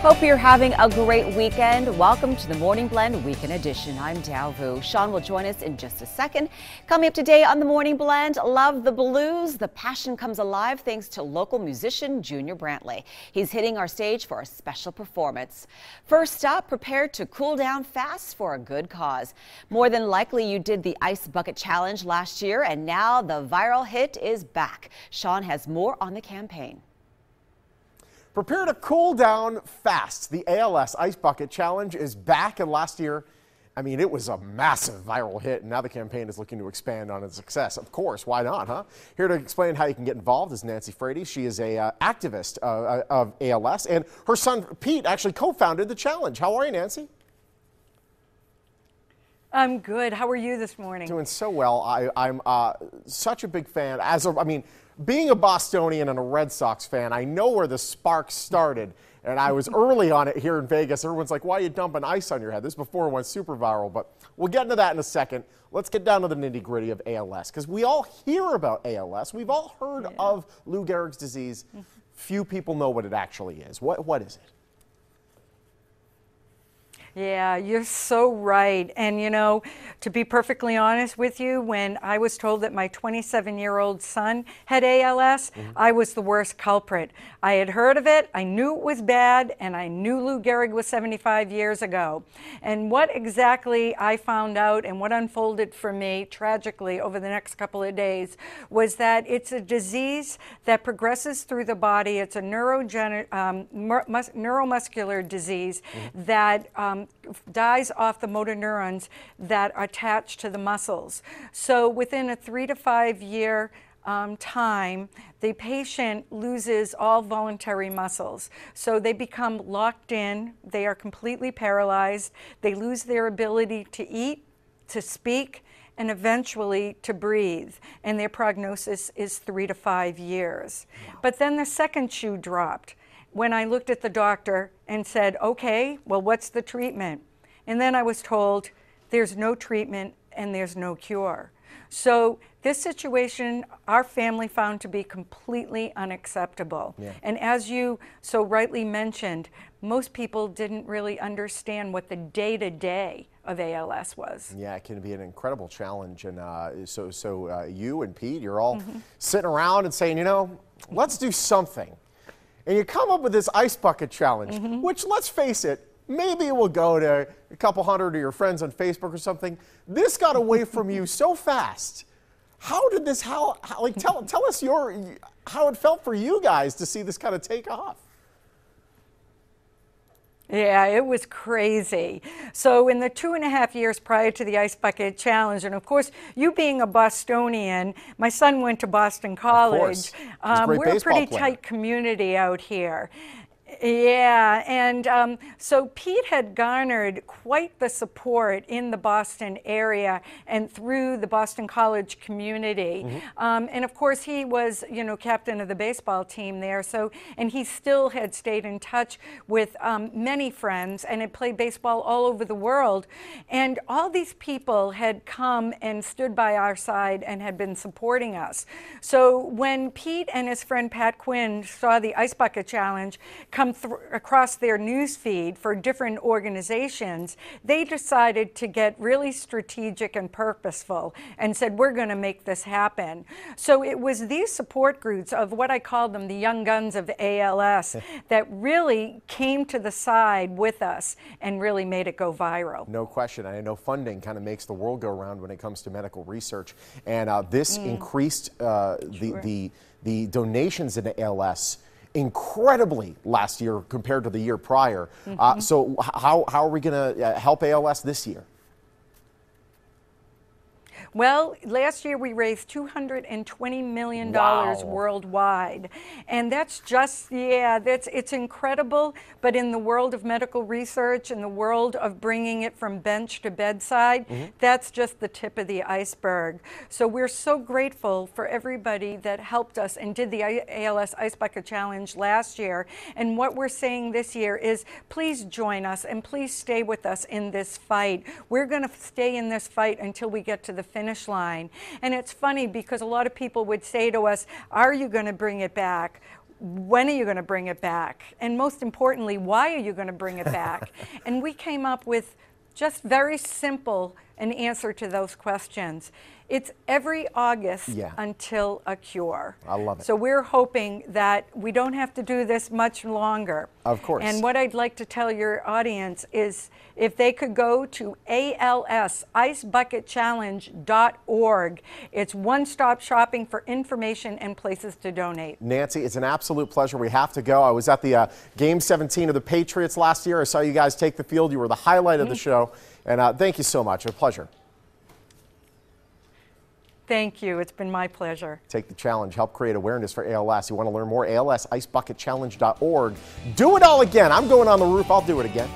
Hope you're having a great weekend. Welcome to the Morning Blend Weekend Edition. I'm Dao Vu. Sean will join us in just a second. Coming up today on the Morning Blend, Love the Blues. The passion comes alive thanks to local musician Junior Brantley. He's hitting our stage for a special performance. First up, prepare to cool down fast for a good cause. More than likely you did the Ice Bucket Challenge last year, and now the viral hit is back. Sean has more on the campaign. Prepare to cool down fast. The ALS Ice Bucket Challenge is back, and last year, it was a massive viral hit, and now the campaign is looking to expand on its success. Of course, why not, huh? Here to explain how you can get involved is Nancy Frates. She is a activist of ALS, and her son Pete actually co-founded the challenge. How are you, Nancy? I'm good. How are you this morning? Doing so well. I'm such a big fan. Being a Bostonian and a Red Sox fan, I know where the spark started, and I was early on it here in Vegas. Everyone's like, why are you dumping ice on your head? This before it went super viral, but we'll get into that in a second. Let's get down to the nitty-gritty of ALS, because we all hear about ALS. We've all heard of Lou Gehrig's disease. Few people know what it actually is. What is it? Yeah, you're so right. And to be perfectly honest with you, when I was told that my 27-year-old son had ALS, I was the worst culprit. I had heard of it, I knew it was bad, and I knew Lou Gehrig was 75 years ago. And what exactly I found out and what unfolded for me tragically over the next couple of days was that it's a disease that progresses through the body. It's a neuromuscular disease that dies off the motor neurons that are attached to the muscles. So within a 3 to 5 year time, the patient loses all voluntary muscles. So they become locked in, they are completely paralyzed, they lose their ability to eat, to speak, and eventually to breathe. And their prognosis is 3 to 5 years. But then the second shoe dropped when I looked at the doctor and said, okay, well, what's the treatment? And then I was told there's no treatment and there's no cure. So this situation, our family found to be completely unacceptable. Yeah. And as you so rightly mentioned, most people didn't really understand what the day-to-day of ALS was. Yeah, it can be an incredible challenge. And so you and Pete, you're all sitting around and saying, let's do something. And you come up with this Ice Bucket Challenge, which, let's face it, maybe it will go to a couple hundred of your friends on Facebook or something. This got away from you so fast. How did this, tell us how it felt for you guys to see this kind of take off. Yeah, it was crazy. So in the 2.5 years prior to the Ice Bucket Challenge, and of course, you being a Bostonian, my son went to Boston College. We're a pretty tight community out here. Yeah, and so Pete had garnered quite the support in the Boston area and through the Boston College community. And of course, he was, captain of the baseball team there. So, and he still had stayed in touch with many friends and had played baseball all over the world. And all these people had come and stood by our side and had been supporting us. So when Pete and his friend Pat Quinn saw the Ice Bucket Challenge come across their news feed for different organizations, they decided to get really strategic and purposeful and said, we're going to make this happen. So it was these support groups of what I call them the young guns of ALS that really came to the side with us and really made it go viral. No question. I know funding kind of makes the world go round when it comes to medical research, and this increased the donations into ALS incredibly last year compared to the year prior. So how are we going to help ALS this year? Well, last year we raised $220 million worldwide. And that's just, it's incredible. But in the world of medical research, in the world of bringing it from bench to bedside, that's just the tip of the iceberg. So we're so grateful for everybody that helped us and did the ALS Ice Bucket Challenge last year. And what we're saying this year is, please join us and please stay with us in this fight. We're going to stay in this fight until we get to the finish line. And it's funny because a lot of people would say to us, are you going to bring it back? when are you going to bring it back? And most importantly, why are you going to bring it back? And we came up with just very simple an answer to those questions. It's every August until a cure. I love it. So we're hoping that we don't have to do this much longer. Of course. And what I'd like to tell your audience is if they could go to alsicebucketchallenge.org. It's one-stop shopping for information and places to donate. Nancy, it's an absolute pleasure. We have to go. I was at the Game 17 of the Patriots last year. I saw you guys take the field. You were the highlight of the show. And thank you so much. A pleasure. Thank you. It's been my pleasure. Take the challenge. Help create awareness for ALS. You want to learn more? ALSicebucketchallenge.org. Do it all again. I'm going on the roof. I'll do it again.